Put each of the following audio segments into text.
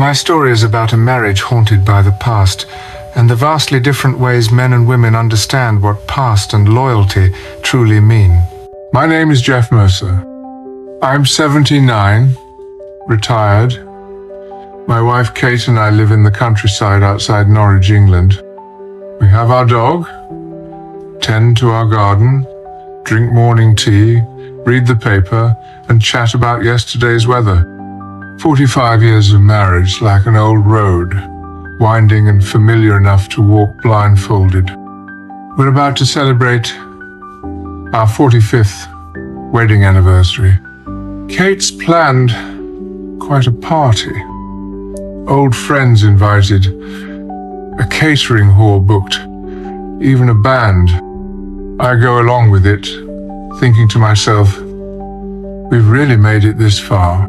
My story is about a marriage haunted by the past and the vastly different ways men and women understand what past and loyalty truly mean. My name is Geoff Mercer. I'm 79, retired. My wife Kate and I live in the countryside outside Norwich, England. We have our dog, tend to our garden, drink morning tea, read the paper, and chat about yesterday's weather. 45 years of marriage, like an old road, winding and familiar enough to walk blindfolded. We're about to celebrate our 45th wedding anniversary. Kate's planned quite a party. Old friends invited, a catering hall booked, even a band. I go along with it, thinking to myself, we've really made it this far.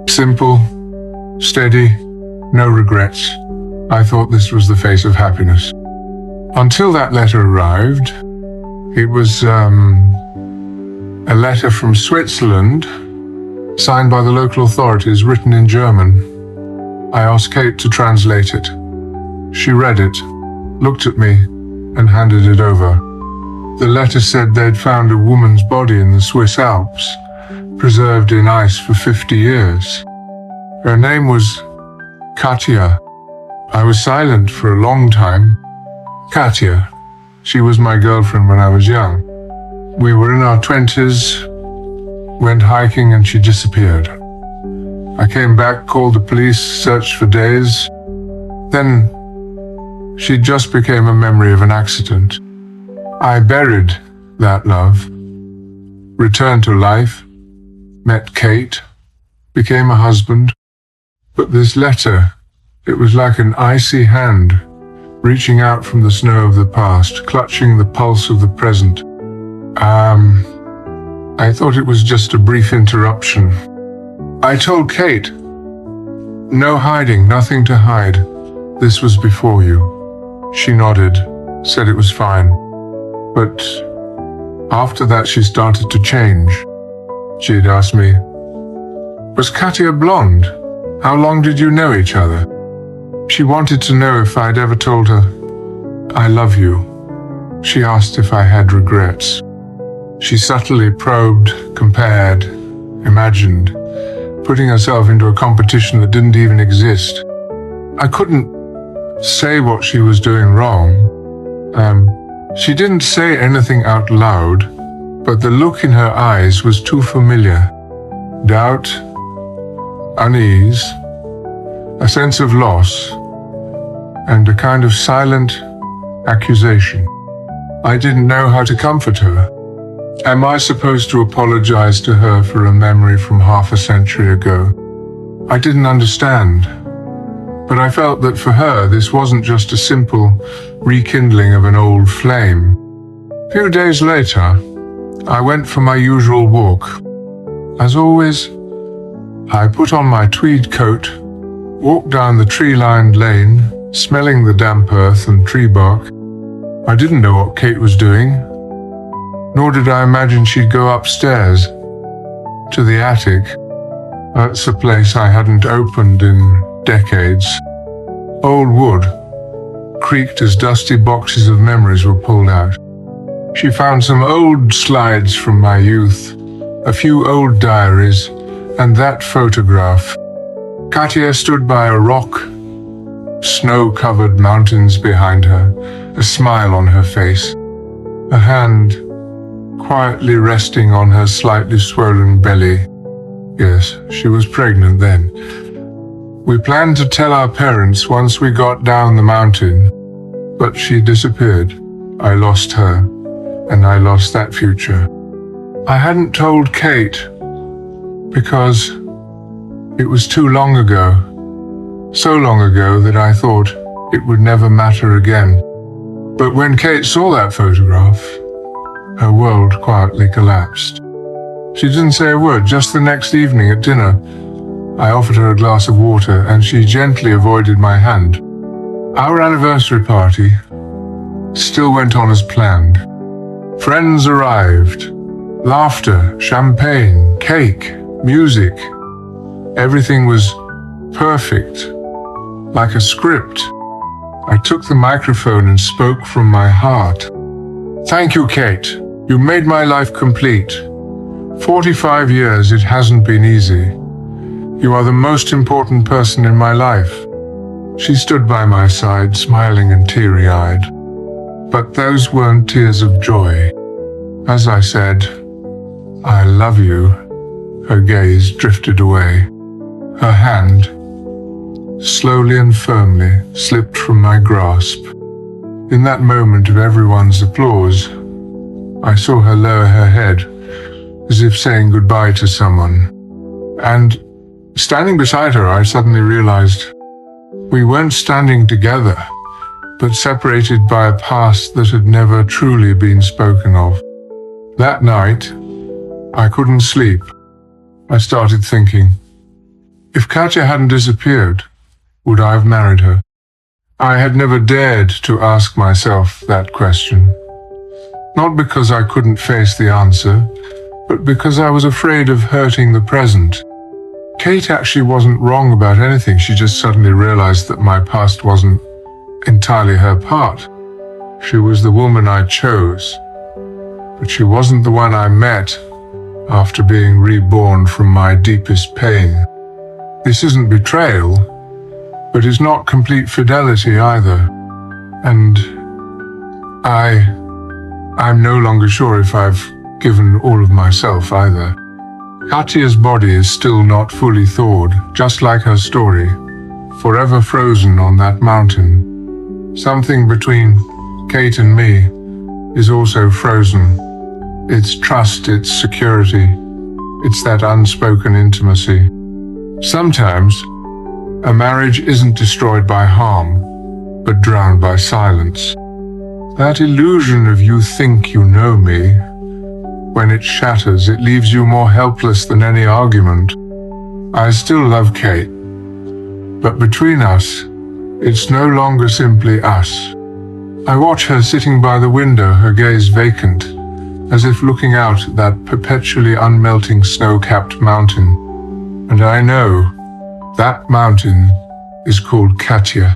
Simple, steady, no regrets. I thought this was the face of happiness. Until that letter arrived. It was a letter from Switzerland, signed by the local authorities, written in German. I asked Kate to translate it. She read it, looked at me, and handed it over. The letter said they'd found a woman's body in the Swiss Alps, preserved in ice for 50 years. Her name was Katya. I was silent for a long time. Katya. She was my girlfriend when I was young. We were in our 20s, went hiking, and she disappeared. I came back, called the police, searched for days. Then she just became a memory of an accident. I buried that love, returned to life, met Kate, became a husband. But this letter, it was like an icy hand reaching out from the snow of the past, clutching the pulse of the present. I thought it was just a brief interruption. I told Kate, no hiding, nothing to hide. This was before you. She nodded, said it was fine. But after that, she started to change. She'd asked me, was Katya blonde? How long did you know each other? She wanted to know if I'd ever told her, I love you. She asked if I had regrets. She subtly probed, compared, imagined, putting herself into a competition that didn't even exist. I couldn't say what she was doing wrong. She didn't say anything out loud, but the look in her eyes was too familiar. Doubt, unease, a sense of loss, and a kind of silent accusation. I didn't know how to comfort her. Am I supposed to apologize to her for a memory from half a century ago? I didn't understand, but I felt that for her this wasn't just a simple rekindling of an old flame. A few days later, I went for my usual walk. As always, I put on my tweed coat, walked down the tree-lined lane, smelling the damp earth and tree bark. I didn't know what Kate was doing, nor did I imagine she'd go upstairs to the attic. That's a place I hadn't opened in decades. Old wood creaked as dusty boxes of memories were pulled out. She found some old slides from my youth, a few old diaries, and that photograph. Katya stood by a rock, snow-covered mountains behind her, a smile on her face, a hand quietly resting on her slightly swollen belly. Yes, she was pregnant then. We planned to tell our parents once we got down the mountain, but she disappeared. I lost her, and I lost that future. I hadn't told Kate because it was too long ago, so long ago that I thought it would never matter again. But when Kate saw that photograph, her world quietly collapsed. She didn't say a word. Just the next evening at dinner, I offered her a glass of water, and she gently avoided my hand. Our anniversary party still went on as planned. Friends arrived. Laughter, champagne, cake, music. Everything was perfect Like a script, I took the microphone and spoke from my heart. Thank you, Kate. You made my life complete. 45 years, it hasn't been easy. You are the most important person in my life. She stood by my side, smiling and teary-eyed. But those weren't tears of joy. As I said, I love you, her gaze drifted away. Her hand, slowly and firmly, slipped from my grasp. In that moment of everyone's applause, I saw her lower her head, as if saying goodbye to someone. And standing beside her, I suddenly realized we weren't standing together, but separated by a past that had never truly been spoken of. That night, I couldn't sleep. I started thinking, if Katya hadn't disappeared, would I have married her? I had never dared to ask myself that question. Not because I couldn't face the answer, but because I was afraid of hurting the present. Kate actually wasn't wrong about anything. She just suddenly realized that my past wasn't entirely her part. She was the woman I chose, but she wasn't the one I met after being reborn from my deepest pain. This isn't betrayal, but it's not complete fidelity either. And I'm no longer sure if I've given all of myself either. Katya's body is still not fully thawed, just like her story, forever frozen on that mountain. Something between Kate and me is also frozen. It's trust, it's security, it's that unspoken intimacy. Sometimes, a marriage isn't destroyed by harm, but drowned by silence. That illusion of you think you know me, when it shatters, it leaves you more helpless than any argument. I still love Kate, but between us, it's no longer simply us. I watch her sitting by the window, her gaze vacant, as if looking out at that perpetually unmelting snow-capped mountain. And I know that mountain is called Katya.